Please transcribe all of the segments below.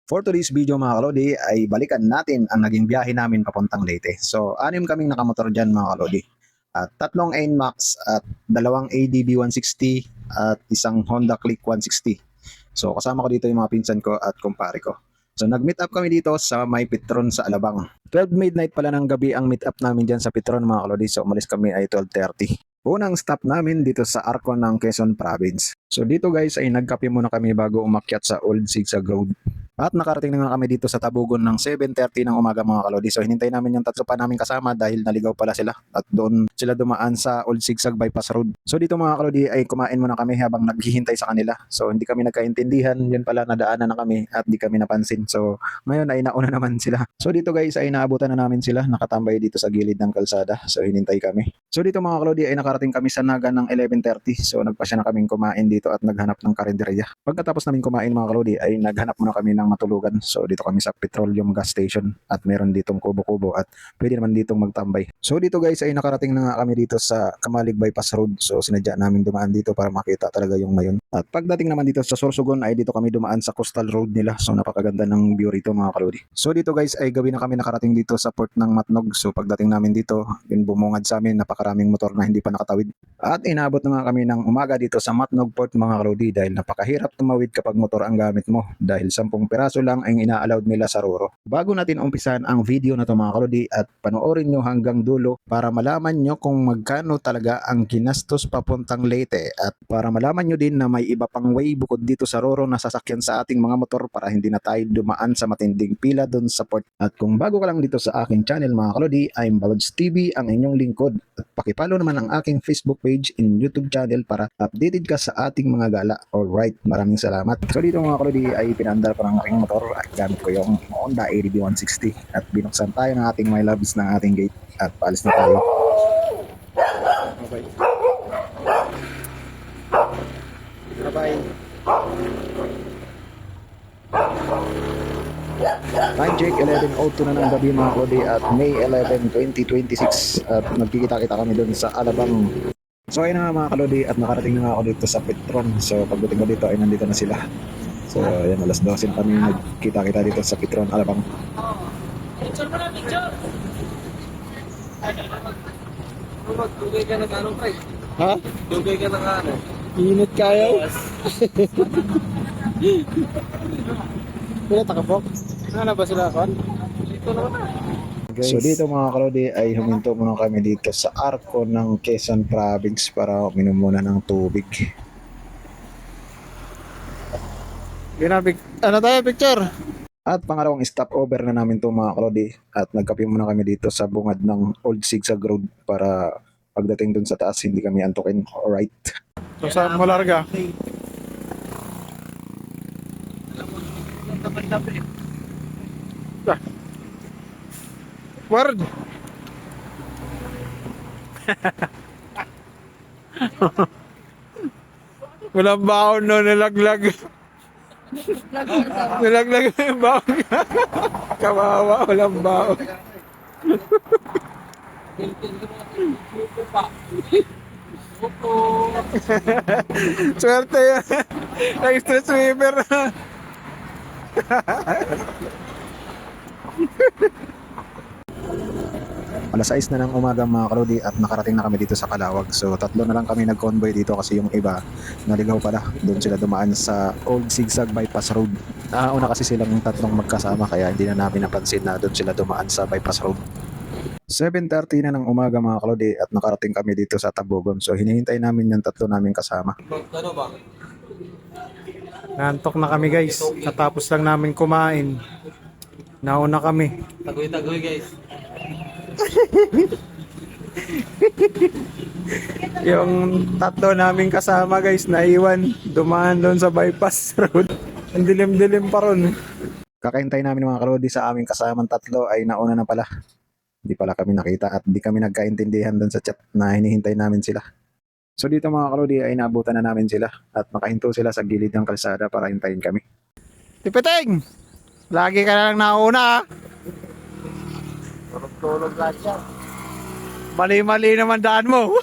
For today's video mga kalodi ay balikan natin ang naging biyahe namin papuntang Leyte. So, anim kaming nakamotor dyan mga kalodi. At tatlong NMAX at dalawang ADB 160 at isang Honda Click 160. So, kasama ko dito yung mga pinsan ko at kumpare ko. So, nag-meet up kami dito sa may Petron sa Alabang. 12 midnight pala ng gabi ang meet up namin dyan sa Petron mga kalodi. So, umalis kami ay 12:30. Unang stop namin dito sa Arco ng Quezon Province. So dito guys ay nagkape muna kami bago umakyat sa Old Sigsag Road. At nakarating na nga kami dito sa Tabugon ng 7:30 ng umaga mga kalodi. So hinintay namin yung tatlo pa namin kasama dahil naligaw pala sila at doon sila dumaan sa Old Sigsag Bypass Road. So dito mga kalodi ay kumain muna kami habang naghihintay sa kanila. So hindi kami nagkaintindihan, yun pala nadaanan na kami at di kami napansin. So ngayon ay nauna naman sila. So dito guys ay naabutan na namin sila, nakatambay dito sa gilid ng kalsada. So hinintay kami. So dito mga kalodi ay nakarating kami sa Naga ng 11:30. So nagpasya na kaming kumain dito at naghanap ng karinderya. Pagkatapos namin kumain mga kalodi ay naghanap muna kami ng matulugan. So dito kami sa petroleum gas station at meron ditong kubo-kubo at pwede naman ditong magtambay. So dito guys ay nakarating na nga kami dito sa Kamalig Bypass Road. So sinadya namin dumaan dito para makita talaga yung mayon. At pagdating naman dito sa Sorsogon ay dito kami dumaan sa Coastal Road nila. So napakaganda ng view rito mga kalodi. So dito guys ay gabi na kami nakarating dito sa port ng Matnog. So pagdating namin dito, yun bumungad sa amin, napakaraming motor na hindi pa nakatawid. At inabot na nga kami ng umaga dito sa Matnog Port mga kalodi dahil napakahirap tumawid kapag motor ang gamit mo dahil 10 piraso lang ang ina-allowed nila sa Roro. Bago natin umpisan ang video na to mga kalodi at panoorin nyo hanggang dulo para malaman nyo kung magkano talaga ang ginastos papuntang Leyte at para malaman nyo din na may iba pang way bukod dito sa Roro na sasakyan sa ating mga motor para hindi na tayo dumaan sa matinding pila dun sa port. At kung bago ka lang dito sa aking channel mga kalodi, I'm Balods TV, ang inyong lingkod. At pakipalo naman ang aking Facebook page and YouTube channel para updated ka sa ating mga gala. Alright, maraming salamat. So dito mga kalodi ay pinandar ko ng aking motor at gamit ko yung Honda ADB 160 at binuksan tayo ng ating my loves ng ating gate at paalis na tayo. Okay. Bye-bye. Time check 11:02 na ng gabi mga kalodi at May 11, 2026 at nagkikita-kita kami doon sa Alabang. So ayun na nga mga kalodi at nakarating na nga ako dito sa Petron. So pagdating ko dito ay nandito na sila. So ayan, alas 12 na kami nagkita-kita dito sa Petron, Alabang. Picture mo na, picture! Magdugay ka ng anong try? Ha? Dugay ka ng ano? Init kayo? Yes. Wala takapok? Ano ba sila kon? Dito naman. Guys. So dito mga kalodi ay huminto muna kami dito sa Arco ng Quezon Province para uminom muna ng tubig. Ano tayo, picture? At pangalawang stopover na namin to mga kalodi at nagkape muna kami dito sa bungad ng Old Sigsag Road para pagdating dun sa taas hindi kami antukin. Alright. So saan mo larga? Word! Walang baon no, nilaglag. Nilaglag yung baon. Kawawa, walang baon. Swerte yan. Nag-stress sweeper. Alas 6 na ng umaga mga kalodi at nakarating na kami dito sa Calawag. So tatlo na lang kami nag-convoy dito kasi yung iba naligaw pala. Doon sila dumaan sa Old Sigsag Bypass Road. Una kasi silang tatlong magkasama kaya hindi na namin napansin na doon sila dumaan sa Bypass Road. 7:30 na ng umaga mga kalodi at nakarating kami dito sa Tabugon. So hinihintay namin yung tatlo namin kasama. Ano ba? Nantok na kami guys. Natapos lang namin kumain. Nauna kami. Tagoy-tagoy guys. Yung tatlo namin kasama guys naiwan. Dumaan doon sa bypass road. Ang dilim-dilim pa ron. Kakaintay namin mga kalodi sa aming kasamang tatlo ay nauna na pala. Hindi pala kami nakita at di kami nagkaintindihan doon sa chat na hinihintay namin sila. So dito mga kalodi ay naabutan na namin sila at nakahinto sila sa gilid ng kalsada para hintayin kami. Tipiting! Lagi ka na lang nauna. Tulog-tulog lahat yan. Mali-mali naman daan mo.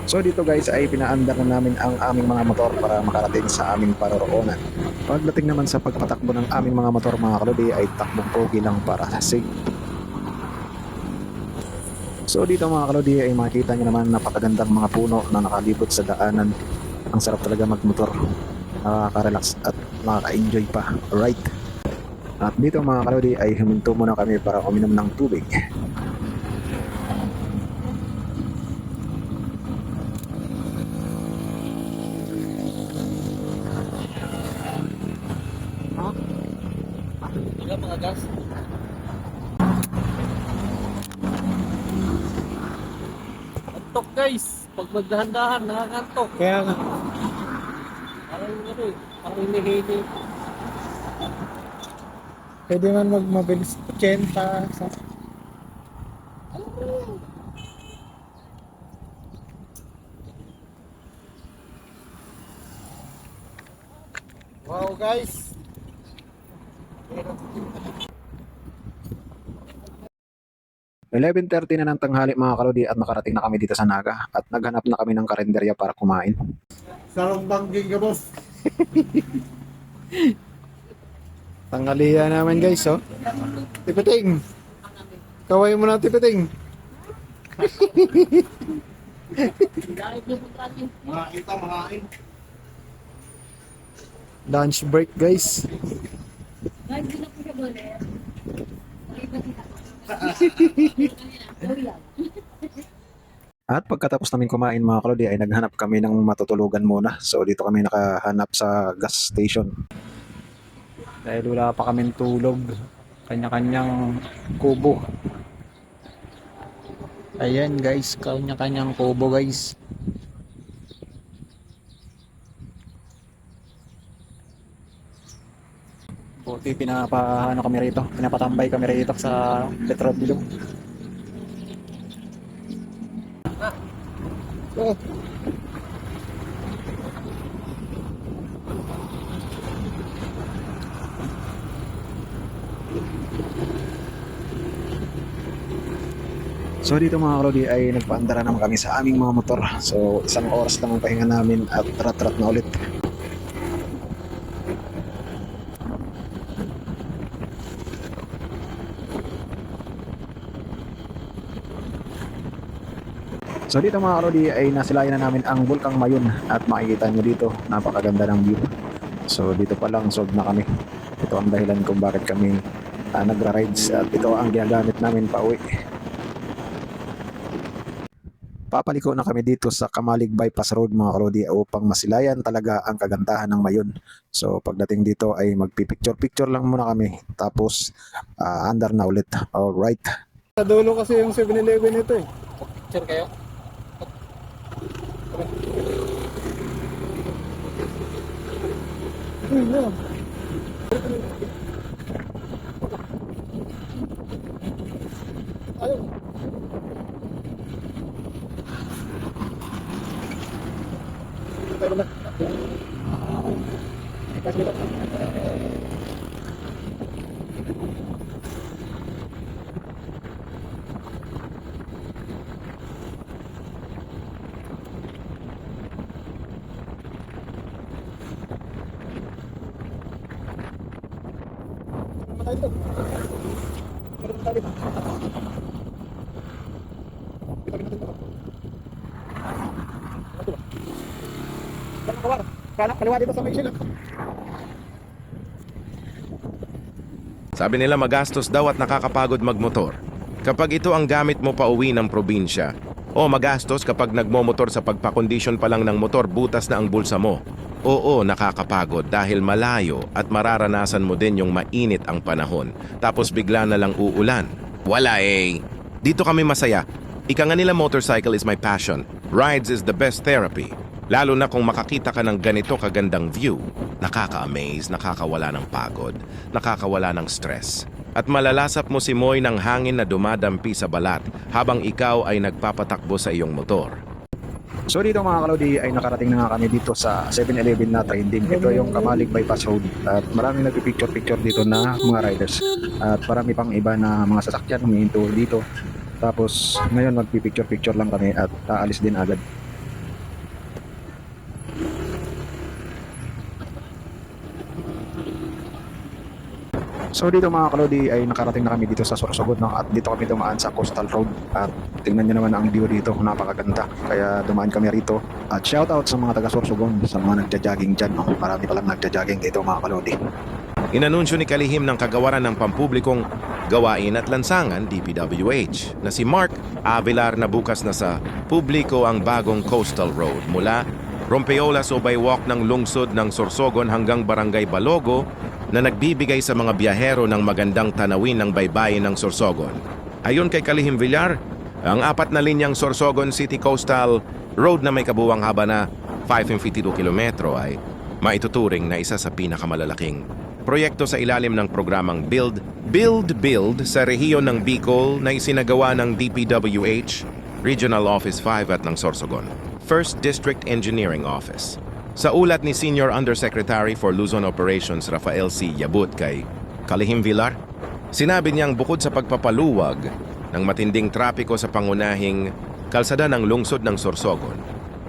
So dito guys ay pinaandar na namin ang aming mga motor para makarating sa aming paroroonan. Pagdating naman sa pagpatakbo ng aming mga motor mga kalodi ay takbong pogi lang para sa safe. So dito mga kalodi ay makikita nyo naman napakagandang mga puno na nakalibot sa daanan. Ang sarap talaga magmotor. Nakaka-relax at nakaka-enjoy pa. Alright. At dito mga kalodi ay huminto muna kami para uminom ng tubig. Antok guys, pag magdahan-dahan, nakakantok. Kaya nga. Parang ano eh, parang hinihini. Pwede man magmabilis 80 sa... Wow guys. 11:30 na ng tanghali mga kalodi at nakarating na kami dito sa Naga at naghanap na kami ng karinderya para kumain. Sarong bangging ka boss. Tanghalian namin guys, oh. Tipiting. Kaway mo na tipiting. Lunch break guys. At pagkatapos namin kumain mga kalodi ay naghanap kami ng matutulugan muna. So dito kami nakahanap sa gas station. Dahil wala pa kaming tulog. Kanya-kanyang kubo. Ayan guys, kanya-kanyang kubo guys. Buti pinapatambay kami rito sa Petrodillo. Oh. So dito mga kalodi ay nagpaandara naman kami sa aming mga motor. So isang oras lang ang pahinga namin at rat-rat na ulit. So dito mga kalodi ay nasilayan na namin ang Bulkang Mayon at makikita nyo dito napakaganda ng view. So dito pa lang sold na kami. Ito ang dahilan kung bakit kami nagra-rides at ito ang ginagamit namin pa uwi. Papaliko na kami dito sa Kamalig Bypass Road mga kalodi upang masilayan talaga ang kagandahan ng Mayon. So pagdating dito ay magpipicture-picture lang muna kami tapos andar na ulit. Alright. Sa dulo kasi yung 7-Eleven ito eh. Picture kayo? Kaliwa dito sa may sila. Sabi nila magastos daw at nakakapagod magmotor. Kapag ito ang gamit mo pa uwi ng probinsya, o magastos kapag nagmomotor sa pagpakondisyon pa lang ng motor butas na ang bulsa mo. Oo, nakakapagod dahil malayo at mararanasan mo din yung mainit ang panahon. Tapos bigla na lang uulan. Wala eh. Dito kami masaya. Ika nga nila motorcycle is my passion. Rides is the best therapy. Lalo na kung makakita ka ng ganito kagandang view. Nakaka-amaze, nakakawala ng pagod, nakakawala ng stress. At malalasap mo si Moy ng hangin na dumadampi sa balat habang ikaw ay nagpapatakbo sa iyong motor. So dito mga kalodi ay nakarating na nga kami dito sa 7-Eleven na trending. Ito yung Kamalig Bypass Road at maraming nagpipicture-picture dito na mga riders. At marami pang iba na mga sasakyan humihinto dito. Tapos ngayon magpipicture-picture lang kami at aalis din agad. So dito mga kalodi ay nakarating na kami dito sa Sorsogon, no? At dito kami dumaan sa Coastal Road at tingnan nyo naman ang view dito, napakaganda. Kaya dumaan kami rito at shout out sa mga taga Sorsogon, sa mga nagja-jogging dyan, no? Marami palang nagja-jogging dito mga kalodi. Inanunsyo ni Kalihim ng kagawaran ng pampublikong gawain at lansangan DPWH na si Mark Avilar na bukas na sa publiko ang bagong Coastal Road mula Rompeolas o Baywalk ng lungsod ng Sorsogon hanggang Barangay Balogo na nagbibigay sa mga biyahero ng magandang tanawin ng baybayin ng Sorsogon. Ayon kay Kalihim Villar, ang 4 na linyang Sorsogon City Coastal Road na may kabuwang haba na 552 kilometro ay maituturing na isa sa pinakamalalaking proyekto sa ilalim ng programang Build sa rehiyon ng Bicol na isinagawa ng DPWH Regional Office 5 at ng Sorsogon, 1st District Engineering Office. Sa ulat ni Senior Undersecretary for Luzon Operations Rafael C. Yabut kay Kalihim Villar, sinabi niyang bukod sa pagpapaluwag ng matinding trapiko sa pangunahing kalsada ng lungsod ng Sorsogon,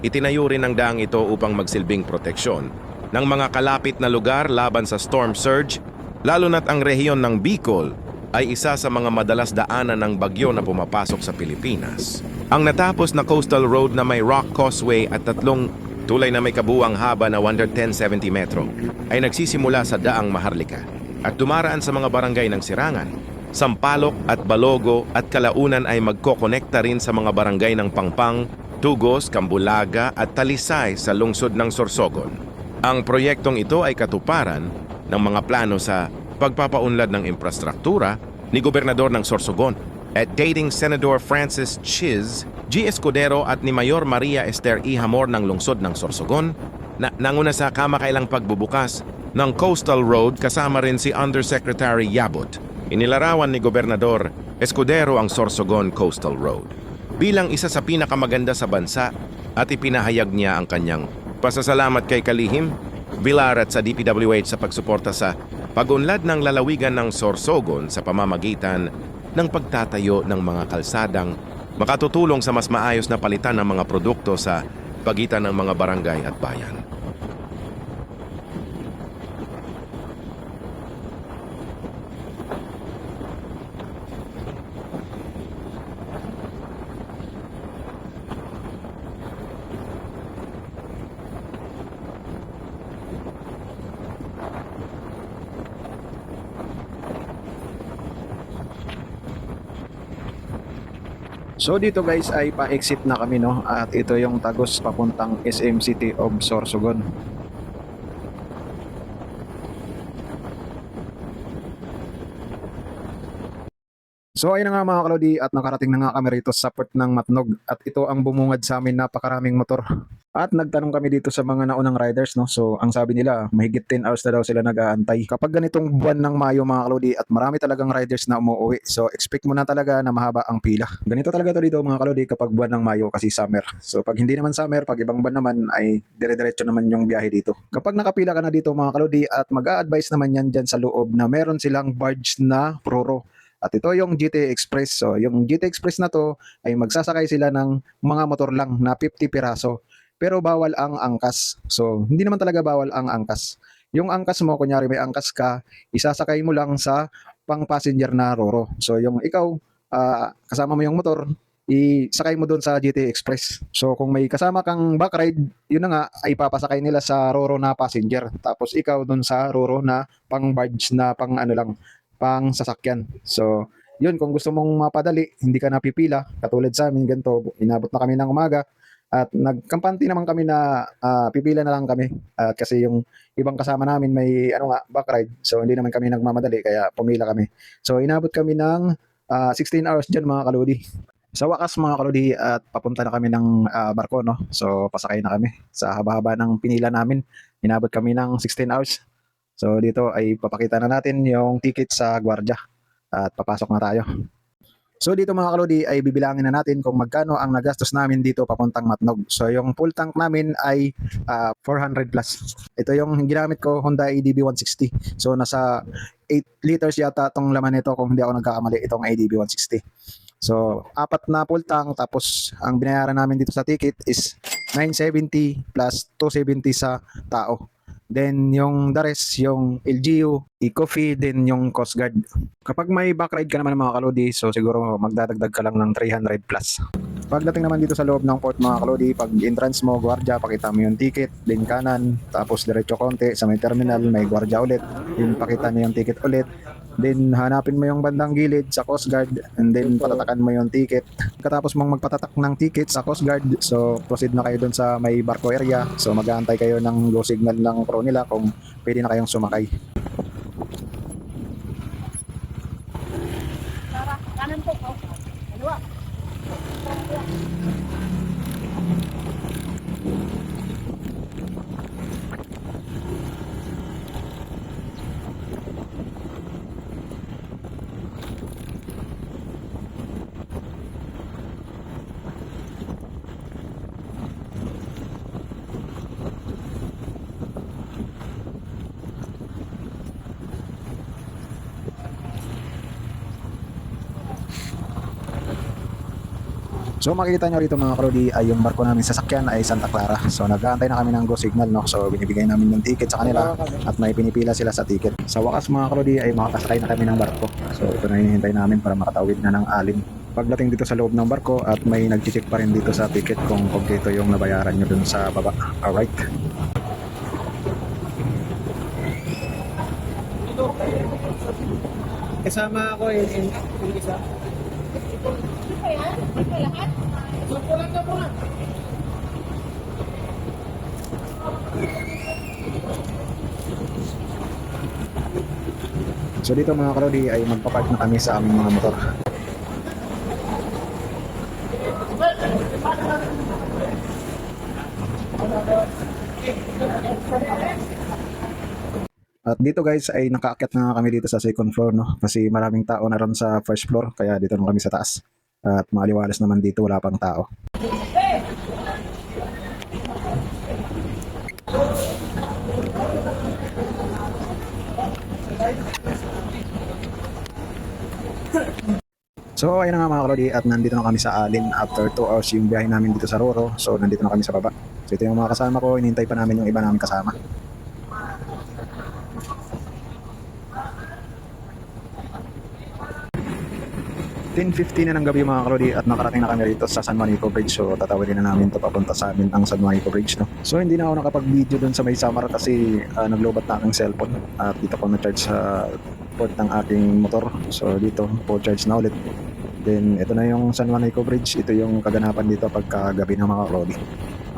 itinayo rin ang daang ito upang magsilbing proteksyon ng mga kalapit na lugar laban sa storm surge, lalo na't ang rehiyon ng Bicol ay isa sa mga madalas daanan ng bagyo na pumapasok sa Pilipinas. Ang natapos na coastal road na may rock causeway at 3 tulay na may kabuwang haba na 110-70 metro ay nagsisimula sa Daang Maharlika at dumaraan sa mga barangay ng Sirangan, Sampaloc at Balogo at kalaunan ay magkokonekta rin sa mga barangay ng Pangpang, Tugos, Cambulaga at Talisay sa lungsod ng Sorsogon. Ang proyektong ito ay katuparan ng mga plano sa pagpapaunlad ng infrastruktura ni Gobernador ng Sorsogon at dating Senador Francis Chiz G. Escudero at ni Mayor Maria Esther E. Hamor ng lungsod ng Sorsogon na nanguna sa kamakailang pagbubukas ng Coastal Road kasama rin si Undersecretary Yabut. Inilarawan ni Gobernador Escudero ang Sorsogon Coastal Road bilang isa sa pinakamaganda sa bansa at ipinahayag niya ang kanyang pasasalamat kay Kalihim Villar at sa DPWH sa pagsuporta sa pag-unlad ng lalawigan ng Sorsogon sa pamamagitan ng pagtatayo ng mga kalsadang makatutulong sa mas maayos na palitan ng mga produkto sa pagitan ng mga barangay at bayan. So dito guys ay pa-exit na kami, no? At ito yung Tagos papuntang SM City of Sorsogon. So ayun na nga mga kalodi at nakarating na nga kami rito sa port ng Matnog at ito ang bumungad sa amin, napakaraming motor. At nagtanong kami dito sa mga naunang riders, no? So ang sabi nila mahigit 10 hours na daw sila nag-aantay. Kapag ganitong buwan ng Mayo mga kalodi at marami talagang riders na umuwi, so expect mo na talaga na mahaba ang pila. Ganito talaga to dito mga kalodi kapag buwan ng Mayo kasi summer. So pag hindi naman summer, pag ibang buwan naman ay dire-diretso naman yung biyahe dito. Kapag nakapila ka na dito mga kalodi at mag-a-advise naman yan dyan sa loob na meron silang barge na Roro. At ito yung GT Express. So, yung GT Express na to ay magsasakay sila ng mga motor lang na 50 piraso. Pero bawal ang angkas. So, hindi naman talaga bawal ang angkas. Yung angkas mo, kunyari may angkas ka, isasakay mo lang sa pang-passenger na Roro. So, yung ikaw, kasama mo yung motor, isakay mo doon sa GT Express. So, kung may kasama kang backride, yun na nga, ay papasakay nila sa Roro na passenger. Tapos, ikaw doon sa Roro na pang-barge na pang ano lang, pang sasakyan. So, yun, kung gusto mong mapadali, hindi ka napipila, katulad sa amin, ganito, inabot na kami ng umaga, at nagkampante naman kami na pipila na lang kami. At kasi yung ibang kasama namin may backride, so hindi naman kami nagmamadali, kaya pumila kami. So, inabot kami ng 16 hours dyan mga kalodi. Sa wakas mga kalodi at papunta na kami ng barko, no? So, pasakay na kami. Sa haba-haba ng pinila namin, inabot kami ng 16 hours. So dito ay papakita na natin yung ticket sa gwardiya at papasok na tayo. So dito mga kalodi ay bibilangin na natin kung magkano ang nagastos namin dito papuntang Matnog. So yung full tank namin ay 400 plus. Ito yung ginamit ko, Honda ADB 160. So nasa 8 liters yata itong laman nito kung hindi ako nagkakamali, itong ADB 160. So 4 na full tank, tapos ang binayaran namin dito sa ticket is 970 plus 270 sa tao. Then yung the rest, yung LGU, Ecofi, then yung Coast Guard. Kapag may backride ka naman mga kalodi, so siguro magdadagdag ka lang ng 300 plus. Pagdating naman dito sa loob ng port mga kalodi, pag entrance mo, gwardiya, pakita mo yung ticket, then kanan, tapos diretso konti, sa may terminal, may gwardiya ulit, then pakita niyo yung ticket ulit, then hanapin mo yung bandang gilid sa Coast Guard, and then patatakan mo yung ticket. Katapos mong magpatatak ng ticket sa Coast Guard, so proceed na kayo dun sa may barko area, so mag-aantay kayo ng go signal ng crew nila kung pwede na kayong sumakay. Kanan po. Dalawa. So makikita nyo rito mga krodi ay yung barko namin sasakyan ay Santa Clara. So nag-aantay na kami ng go signal, no? So binibigay namin yung ticket sa kanila at may pinipila sila sa ticket. Sa wakas mga krodi ay makakasakay na kami ng barko. So ito na hinihintay namin para makatawid na ng alin. Pagdating dito sa loob ng barko at may nag-check pa rin dito sa ticket kung kompleto yung nabayaran nyo dun sa baba. Alright. Kasama ako yung isa. Ito pa yan? Ito lahat? Pulang na po na. So dito mga krodi ay magpapark na kami sa aming mga motor. At dito guys ay nakaakyat na kami dito sa second floor, no? Kasi maraming tao na ron sa first floor kaya dito na kami sa taas. At maliwalas naman dito, wala pang tao. So ayun na nga mga kalodi at nandito na kami sa Alin after 2 hours yung biyahe namin dito sa Roro. So nandito na kami sa baba. So ito yung mga kasama ko, hinihintay pa namin yung iba namin kasama. 10:50 na ng gabi mga kalodi at nakarating na kami rito sa San Juanico Bridge. So tatawidin na namin ito papunta sa amin ang San Juanico Bridge, no? So hindi na ako nakapag-video dun sa may Samar kasi naglobat na aking cellphone at dito ko na-charge sa port ng aking motor. So dito full charge na ulit. Then ito na yung San Juanico Bridge. Ito yung kaganapan dito pagkagabi ng mga kalodi.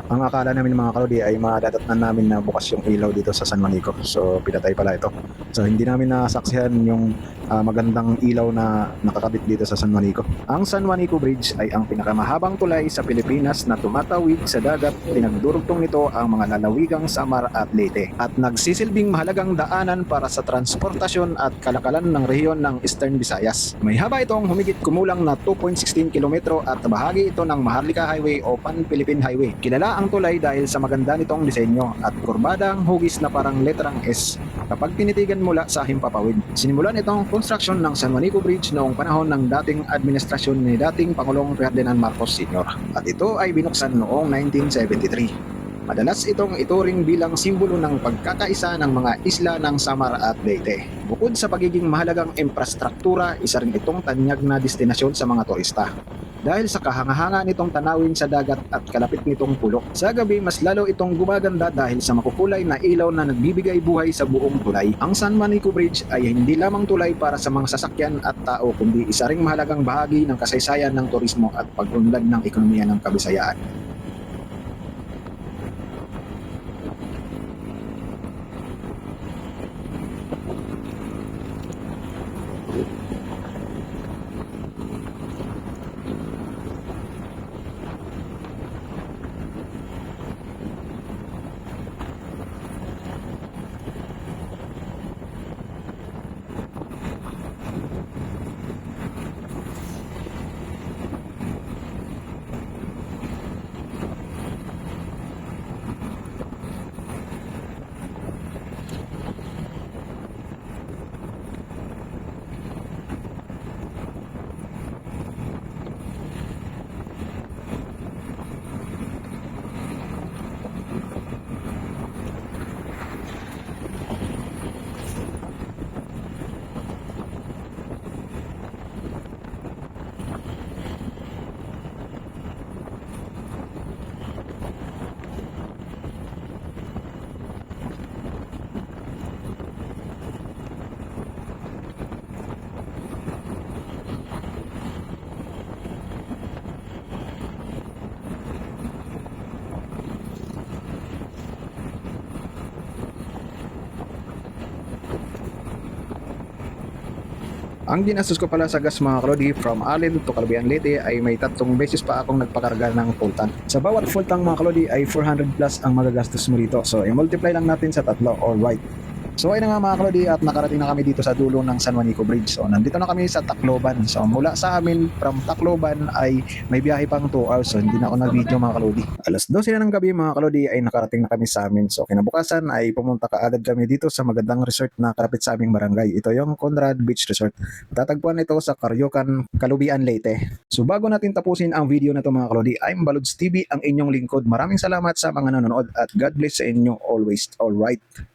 Ang akala namin mga kalodi ay madadatnan namin na bukas yung ilaw dito sa San Juanico. So pinatay pala ito. So hindi namin nasaksihan yung magandang ilaw na nakakabit dito sa San Juanico. Ang San Juanico Bridge ay ang pinakamahabang tulay sa Pilipinas na tumatawid sa dagat. Pinagdurugtong nito ang mga lalawigang Samar at Leyte at nagsisilbing mahalagang daanan para sa transportasyon at kalakalan ng rehiyon ng Eastern Visayas. May haba itong humigit kumulang na 2.16 kilometro at bahagi ito ng Maharlika Highway o Pan-Philippine Highway. Kilala ang tulay dahil sa maganda nitong disenyo at kurbadang hugis na parang letrang S kapag tinitigan mula sa himpapawid. Sinimulan itong construction ng San Juanico Bridge noong panahon ng dating administrasyon ni dating Pangulong Ferdinand Marcos Sr. at ito ay binuksan noong 1973. Madalas itong ituring bilang simbolo ng pagkakaisa ng mga isla ng Samar at Leyte. Bukod sa pagiging mahalagang infrastruktura, isa rin itong tanyag na destinasyon sa mga turista. Dahil sa kahanga-hanga nitong tanawin sa dagat at kalapit nitong pulo. Sa gabi, mas lalo itong gumaganda dahil sa makukulay na ilaw na nagbibigay buhay sa buong tulay. Ang San Juanico Bridge ay hindi lamang tulay para sa mga sasakyan at tao, kundi isa ring mahalagang bahagi ng kasaysayan ng turismo at pag-unlad ng ekonomiya ng Kabisayaan. Ang ginastos ko pala sa gas mga kalodi from Allen to Calbian Leyte ay may 3 beses pa akong nagpakarga ng full tank. Sa bawat full tank mga kalodi ay 400 plus ang magagastos mo dito. So i-multiply lang natin sa 3, alright. So ayun na nga mga kalodi at nakarating na kami dito sa dulo ng San Juanico Bridge. So nandito na kami sa Tacloban. So mula sa amin from Tacloban ay may biyahe pang 2 hours. So hindi na ako nag-video mga kalodi. Alas 12 na ng gabi mga kalodi ay nakarating na kami sa amin. So kinabukasan ay pumunta kaagad kami dito sa magandang resort na kalapit sa aming barangay. Ito yung Conrad Beach Resort. Tatagpuan ito sa Cariocan, Calbian Leyte. So bago natin tapusin ang video na ito mga kalodi, I'm Baluds TV, ang inyong lingkod. Maraming salamat sa mga nanonood at God bless sa inyo always. Alright.